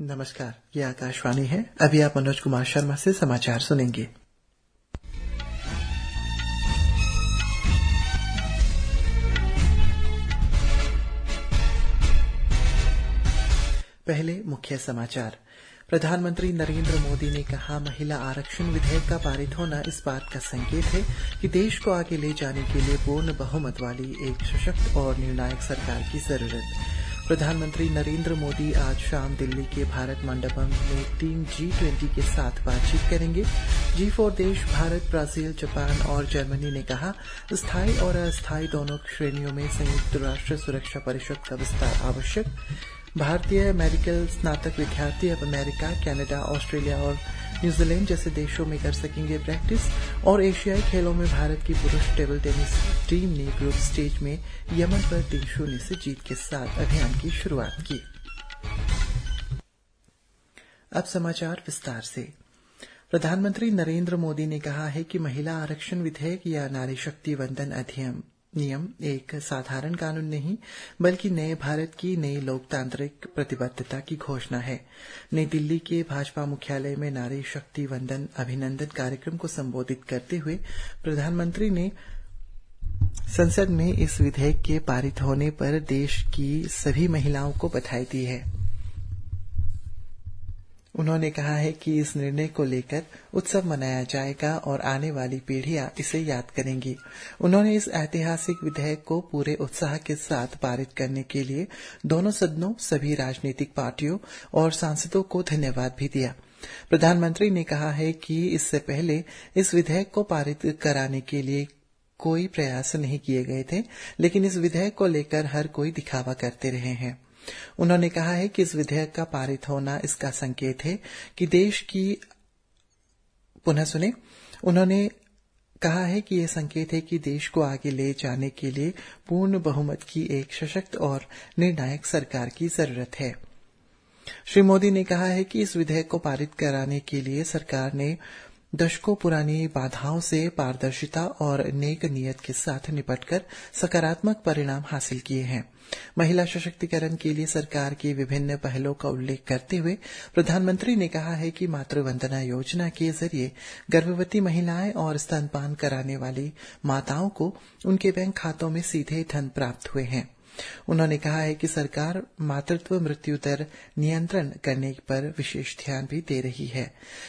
नमस्कार, ये आकाशवाणी है। अभी आप मनोज कुमार शर्मा से समाचार सुनेंगे। पहले मुख्य समाचार। प्रधानमंत्री नरेंद्र मोदी ने कहा, महिला आरक्षण विधेयक का पारित होना इस बात का संकेत है कि देश को आगे ले जाने के लिए पूर्ण बहुमत वाली एक सशक्त और निर्णायक सरकार की जरूरत। प्रधानमंत्री नरेंद्र मोदी आज शाम दिल्ली के भारत मंडपम में टीम G20 के साथ बातचीत करेंगे। G4 देश भारत, ब्राजील, जापान और जर्मनी ने कहा, स्थायी और अस्थायी दोनों श्रेणियों में संयुक्त राष्ट्र सुरक्षा परिषद का विस्तार आवश्यक। भारतीय मेडिकल स्नातक विद्यार्थी अब अमेरिका, कनाडा, ऑस्ट्रेलिया और न्यूजीलैंड जैसे देशों में कर सकेंगे प्रैक्टिस। और एशियाई खेलों में भारत की पुरुष टेबल टेनिस टीम ने ग्रुप स्टेज में यमन पर 3-0 से जीत के साथ अभियान की शुरुआत की। अब समाचार विस्तार से। प्रधानमंत्री नरेंद्र मोदी ने कहा है कि महिला आरक्षण विधेयक या नारी शक्ति वंदन अधिनियम एक साधारण कानून नहीं, बल्कि नए भारत की नई लोकतांत्रिक प्रतिबद्धता की घोषणा है। नई दिल्ली के भाजपा मुख्यालय में नारी शक्ति वंदन अभिनंदन कार्यक्रम को संबोधित करते हुए प्रधानमंत्री ने संसद में इस विधेयक के पारित होने पर देश की सभी महिलाओं को बधाई दी है। उन्होंने कहा है कि इस निर्णय को लेकर उत्सव मनाया जाएगा और आने वाली पीढ़ियां इसे याद करेंगी। उन्होंने इस ऐतिहासिक विधेयक को पूरे उत्साह के साथ पारित करने के लिए दोनों सदनों, सभी राजनीतिक पार्टियों और सांसदों को धन्यवाद भी दिया। प्रधानमंत्री ने कहा है कि इससे पहले इस विधेयक को पारित कराने के लिए कोई प्रयास नहीं किए गए थे, लेकिन इस विधेयक को लेकर हर कोई दिखावा करते रहे हैं। उन्होंने कहा है कि इस विधेयक का पारित होना इसका संकेत है कि देश की उन्होंने कहा है कि यह संकेत है कि देश को आगे ले जाने के लिए पूर्ण बहुमत की एक सशक्त और निर्णायक सरकार की जरूरत है। श्री मोदी ने कहा है कि इस विधेयक को पारित कराने के लिए सरकार ने दशकों पुरानी बाधाओं से पारदर्शिता और नेक नियत के साथ निपटकर सकारात्मक परिणाम हासिल किए हैं। महिला सशक्तिकरण के लिए सरकार की विभिन्न पहलों का उल्लेख करते हुए प्रधानमंत्री ने कहा है कि मातृ वंदना योजना के जरिए गर्भवती महिलाएं और स्तनपान कराने वाली माताओं को उनके बैंक खातों में सीधे धन प्राप्त हुए हैं। उन्होंने कहा है कि सरकार मातृत्व मृत्यु दर नियंत्रण करने पर विशेष ध्यान भी दे रही है।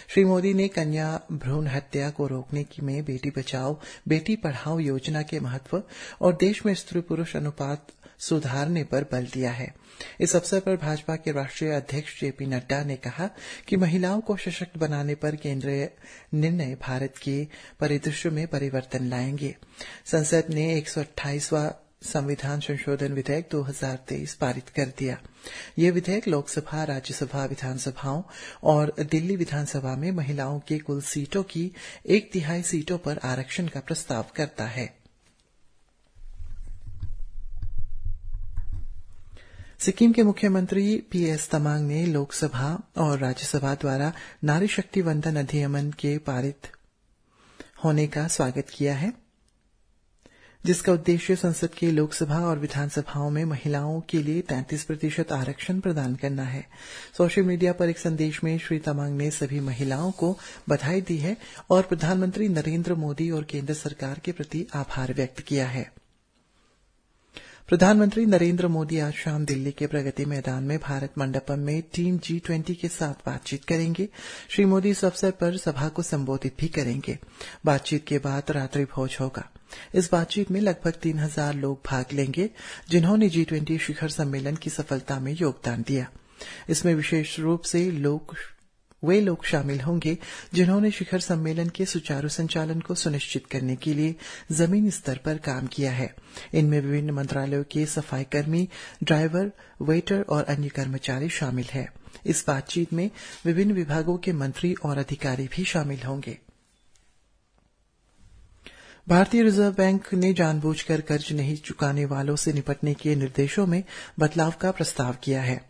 श्री मोदी ने कन्या भ्रूण हत्या को रोकने में बेटी बचाओ बेटी पढ़ाओ योजना के महत्व और देश में स्त्री पुरुष अनुपात सुधारने पर बल दिया है। इस अवसर पर भाजपा के राष्ट्रीय अध्यक्ष JP नड्डा ने कहा कि महिलाओं को सशक्त बनाने पर केंद्रीय निर्णय भारत के परिदृश्य में परिवर्तन लाएंगे। संसद ने 128वां संविधान संशोधन विधेयक 2023 पारित कर दिया। यह विधेयक लोकसभा, राज्यसभा, विधानसभाओं और दिल्ली विधानसभा में महिलाओं के कुल सीटों की 1/3 सीटों पर आरक्षण का प्रस्ताव करता है। सिक्किम के मुख्यमंत्री PS तमांग ने लोकसभा और राज्यसभा द्वारा नारी शक्ति वंदन अधिनियम के पारित होने का स्वागत किया है, जिसका उद्देश्य संसद के लोकसभा और विधानसभाओं में महिलाओं के लिए 33% आरक्षण प्रदान करना है। सोशल मीडिया पर एक संदेश में श्री तमांग ने सभी महिलाओं को बधाई दी है और प्रधानमंत्री नरेंद्र मोदी और केंद्र सरकार के प्रति आभार व्यक्त किया है। प्रधानमंत्री नरेंद्र मोदी आज शाम दिल्ली के प्रगति मैदान में भारत मंडपम में टीम G20 के साथ बातचीत करेंगे। श्री मोदी इस अवसर पर सभा को संबोधित भी करेंगे। बातचीत के बाद रात्रि भोज होगा। इस बातचीत में लगभग 3000 लोग भाग लेंगे, जिन्होंने G20 शिखर सम्मेलन की सफलता में योगदान दिया। इसमें विशेष रूप से वे लोग शामिल होंगे जिन्होंने शिखर सम्मेलन के सुचारू संचालन को सुनिश्चित करने के लिए जमीनी स्तर पर काम किया है। इनमें विभिन्न मंत्रालयों के सफाई कर्मी, ड्राइवर, वेटर और अन्य कर्मचारी शामिल हैं। इस बातचीत में विभिन्न विभागों के मंत्री और अधिकारी भी शामिल होंगे। भारतीय रिजर्व बैंक ने जानबूझकर कर्ज नहीं चुकाने वालों से निपटने के निर्देशों में बदलाव का प्रस्ताव किया है।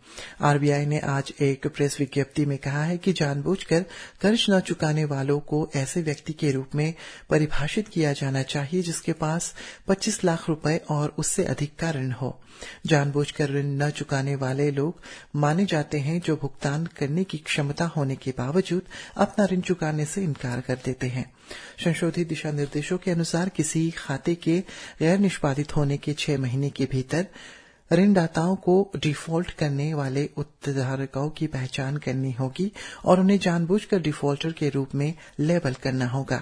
आरबीआई ने आज एक प्रेस विज्ञप्ति में कहा है कि जानबूझकर कर्ज न चुकाने वालों को ऐसे व्यक्ति के रूप में परिभाषित किया जाना चाहिए जिसके पास 25 लाख रुपए और उससे अधिक का ऋण हो। जानबूझकर ऋण न चुकाने वाले लोग माने जाते हैं जो भुगतान करने की क्षमता होने के बावजूद अपना ऋण चुकाने से इनकार कर देते हैं। संशोधित दिशा निर्देशों के अनुसार किसी खाते के गैर निष्पादित होने के 6 महीने के भीतर ऋणदाताओं को डिफॉल्ट करने वाले उत्तरदाताओं की पहचान करनी होगी और उन्हें जानबूझकर डिफॉल्टर के रूप में लेबल करना होगा।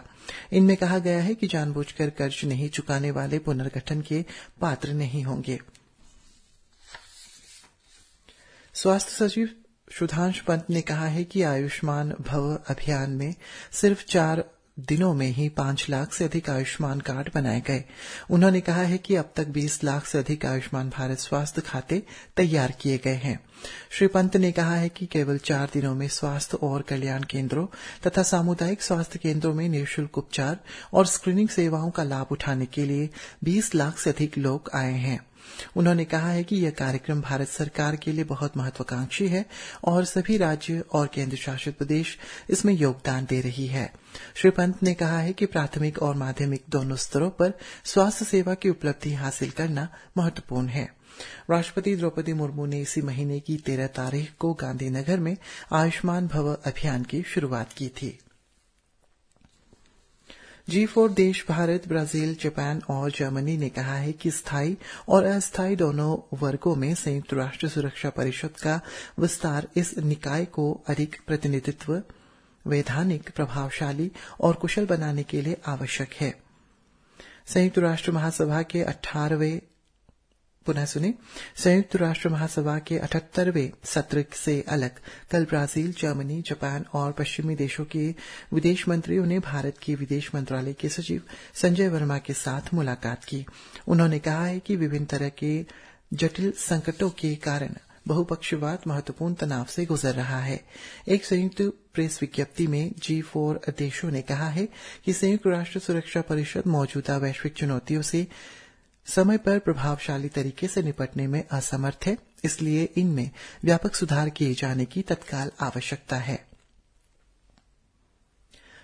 इनमें कहा गया है कि जानबूझकर कर्ज नहीं चुकाने वाले पुनर्गठन के पात्र नहीं होंगे। स्वास्थ्य सचिव सुधांशु पंत ने कहा है कि आयुष्मान भव अभियान में सिर्फ 4 दिनों में ही 5 लाख से अधिक आयुष्मान कार्ड बनाए गए। उन्होंने कहा है कि अब तक 20 लाख से अधिक आयुष्मान भारत स्वास्थ्य खाते तैयार किए गए हैं। श्री पंत ने कहा है कि केवल 4 दिनों में स्वास्थ्य और कल्याण केंद्रों तथा सामुदायिक स्वास्थ्य केंद्रों में निःशुल्क उपचार और स्क्रीनिंग सेवाओं का लाभ उठाने के लिए 20 लाख से अधिक लोग आए हैं। उन्होंने कहा है कि यह कार्यक्रम भारत सरकार के लिए बहुत महत्वाकांक्षी है और सभी राज्य और केंद्र शासित प्रदेश इसमें योगदान दे रही है। श्री पंत ने कहा है कि प्राथमिक और माध्यमिक दोनों स्तरों पर स्वास्थ्य सेवा की उपलब्धि हासिल करना महत्वपूर्ण है। राष्ट्रपति द्रौपदी मुर्मू ने इसी महीने की 13 तारीख को गांधीनगर में आयुष्मान भव अभियान की शुरुआत की थी। G4 देश भारत, ब्राजील, जापान और जर्मनी ने कहा है कि स्थायी और अस्थायी दोनों वर्गों में संयुक्त राष्ट्र सुरक्षा परिषद का विस्तार इस निकाय को अधिक प्रतिनिधित्व, वैधानिक, प्रभावशाली और कुशल बनाने के लिए आवश्यक है। संयुक्त राष्ट्र महासभा के 78वें सत्र से अलग कल ब्राजील, जर्मनी, जापान और पश्चिमी देशों के विदेश मंत्रियों ने भारत के विदेश मंत्रालय के सचिव संजय वर्मा के साथ मुलाकात की। उन्होंने कहा है कि विभिन्न तरह के जटिल संकटों के कारण बहुपक्षीयवाद महत्वपूर्ण तनाव से गुजर रहा है। एक संयुक्त प्रेस विज्ञप्ति में G4 देशों ने कहा है कि संयुक्त राष्ट्र सुरक्षा परिषद मौजूदा वैश्विक चुनौतियों से समय पर प्रभावशाली तरीके से निपटने में असमर्थ है, इसलिए इनमें व्यापक सुधार किए जाने की तत्काल आवश्यकता है।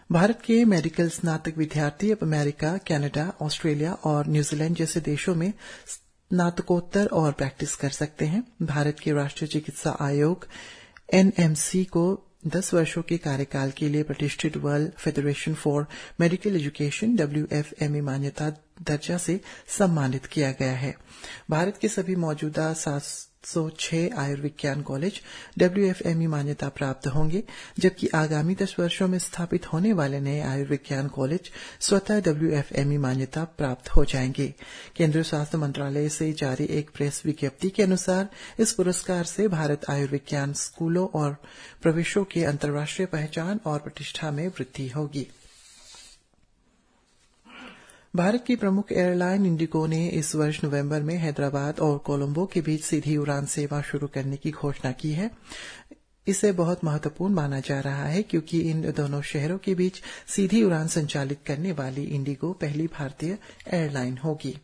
भारत के मेडिकल स्नातक विद्यार्थी अब अमेरिका, कनाडा, ऑस्ट्रेलिया और न्यूजीलैंड जैसे देशों में स्नातकोत्तर और प्रैक्टिस कर सकते हैं। भारत के राष्ट्रीय चिकित्सा आयोग NMC को 10 वर्षों के कार्यकाल के लिए प्रतिष्ठित world federation for medical education WFME मान्यता दर्जा से सम्मानित किया गया है। भारत के सभी मौजूदा 706 आयुर्विज्ञान कॉलेज WFME मान्यता प्राप्त होंगे, जबकि आगामी 10 वर्षों में स्थापित होने वाले नए आयुर्विज्ञान कॉलेज स्वतः WFME मान्यता प्राप्त हो जाएंगे। केंद्रीय स्वास्थ्य मंत्रालय से जारी एक प्रेस विज्ञप्ति के अनुसार इस पुरस्कार से भारत आयुर्विज्ञान स्कूलों और प्रवेशों के अंतर्राष्ट्रीय पहचान और प्रतिष्ठा में वृद्धि होगी। भारत की प्रमुख एयरलाइन इंडिगो ने इस वर्ष नवंबर में हैदराबाद और कोलंबो के बीच सीधी उड़ान सेवा शुरू करने की घोषणा की है। इसे बहुत महत्वपूर्ण माना जा रहा है क्योंकि इन दोनों शहरों के बीच सीधी उड़ान संचालित करने वाली इंडिगो पहली भारतीय एयरलाइन होगी।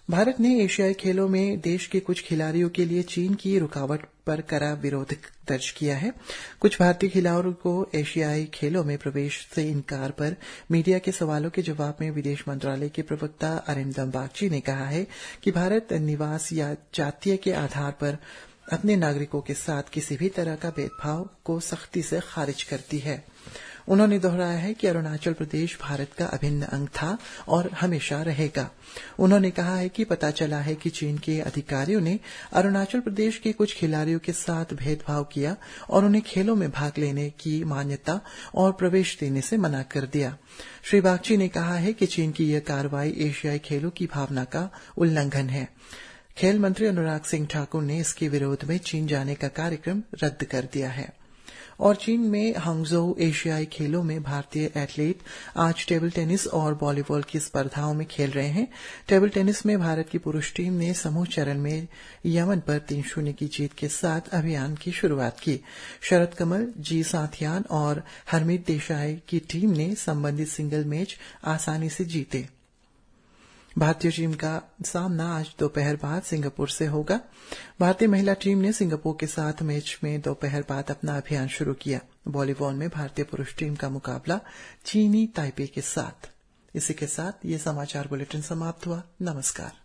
भारत ने एशियाई खेलों में देश के कुछ खिलाड़ियों के लिए चीन की रुकावट पर कड़ा विरोध दर्ज किया है। कुछ भारतीय खिलाड़ियों को एशियाई खेलों में प्रवेश से इनकार पर मीडिया के सवालों के जवाब में विदेश मंत्रालय के प्रवक्ता अरिंदम बागची ने कहा है कि भारत निवास या जातीय के आधार पर अपने नागरिकों के साथ किसी भी तरह का भेदभाव को सख्ती से खारिज करती है। उन्होंने दोहराया है कि अरुणाचल प्रदेश भारत का अभिन्न अंग था और हमेशा रहेगा। उन्होंने कहा है कि पता चला है कि चीन के अधिकारियों ने अरुणाचल प्रदेश के कुछ खिलाड़ियों के साथ भेदभाव किया और उन्हें खेलों में भाग लेने की मान्यता और प्रवेश देने से मना कर दिया। श्री बागची ने कहा है कि चीन की यह कार्रवाई एशियाई खेलों की भावना का उल्लंघन है। खेल मंत्री अनुराग सिंह ठाकुर ने इसके विरोध में चीन जाने का कार्यक्रम रद्द कर दिया है। और चीन में हांगझोउ एशियाई खेलों में भारतीय एथलीट आज टेबल टेनिस और वॉलीबॉल की स्पर्धाओं में खेल रहे हैं। टेबल टेनिस में भारत की पुरुष टीम ने समूह चरण में यमन पर 3-0 की जीत के साथ अभियान की शुरुआत की। शरद कमल, जी साथियान और हरमीत देसाई की टीम ने संबंधित सिंगल मैच आसानी से जीते। भारतीय टीम का सामना आज दोपहर बाद सिंगापुर से होगा। भारतीय महिला टीम ने सिंगापुर के साथ मैच में दोपहर बाद अपना अभियान शुरू किया। वॉलीबॉल में भारतीय पुरुष टीम का मुकाबला चीनी ताइपे के साथ। इसी के साथ ये समाचार बुलेटिन समाप्त हुआ। नमस्कार।